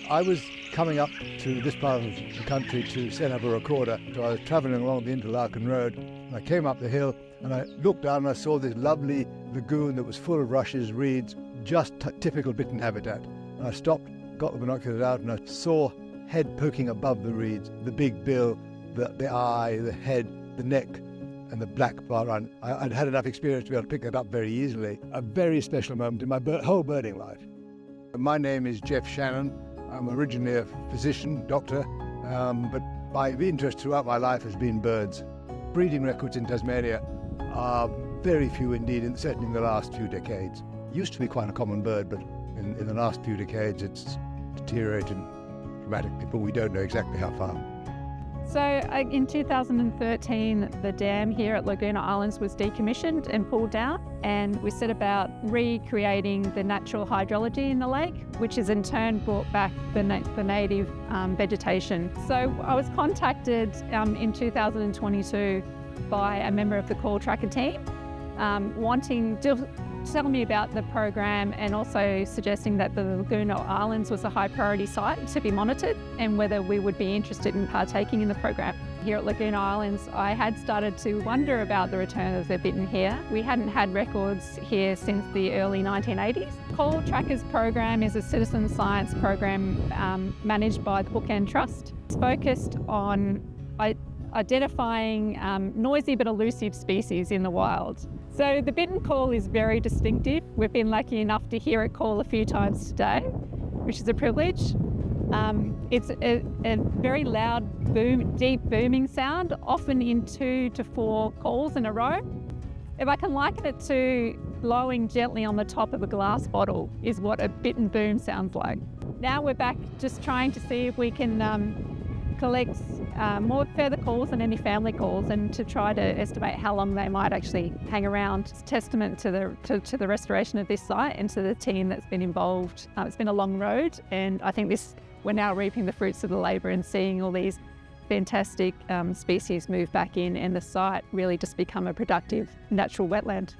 I was coming up to this part of the country to set up a recorder, so I was travelling along the Interlaken Road, and I came up the hill and I looked down and I saw this lovely lagoon that was full of rushes, reeds, just typical bittern habitat. And I stopped, got the binoculars out, and I saw head poking above the reeds, the big bill, the eye, the head, the neck, and the black part. I'd had enough experience to be able to pick that up very easily. A very special moment in my whole birding life. My name is Jeff Shannon. I'm originally a physician, doctor, but my interest throughout my life has been birds. Breeding records in Tasmania are very few indeed, certainly in the last few decades. It used to be quite a common bird, but in the last few decades it's deteriorated dramatically, but we don't know exactly how far. So in 2013, the dam here at Lagoon of Islands was decommissioned and pulled down, and we set about recreating the natural hydrology in the lake, which has in turn brought back the native vegetation. So I was contacted in 2022 by a member of the call tracker team, wanting to tell me about the program and also suggesting that the Lagoon of Islands was a high priority site to be monitored and whether we would be interested in partaking in the program. Here at Lagoon of Islands, I had started to wonder about the return of the bittern here. We hadn't had records here since the early 1980s. Call Trackers program is a citizen science program managed by the Bookend Trust. It's focused on identifying noisy but elusive species in the wild. So the bittern call is very distinctive. We've been lucky enough to hear it call a few times today, which is a privilege. It's a very loud, deep booming sound, often in 2 to 4 calls in a row. If I can liken it to blowing gently on the top of a glass bottle is what a bittern boom sounds like. Now we're back just trying to see if we can collect more further calls than any family calls, and to try to estimate how long they might actually hang around. It's testament to the restoration of this site and to the team that's been involved. It's been a long road, and I think we're now reaping the fruits of the labour and seeing all these fantastic species move back in, and the site really just become a productive natural wetland.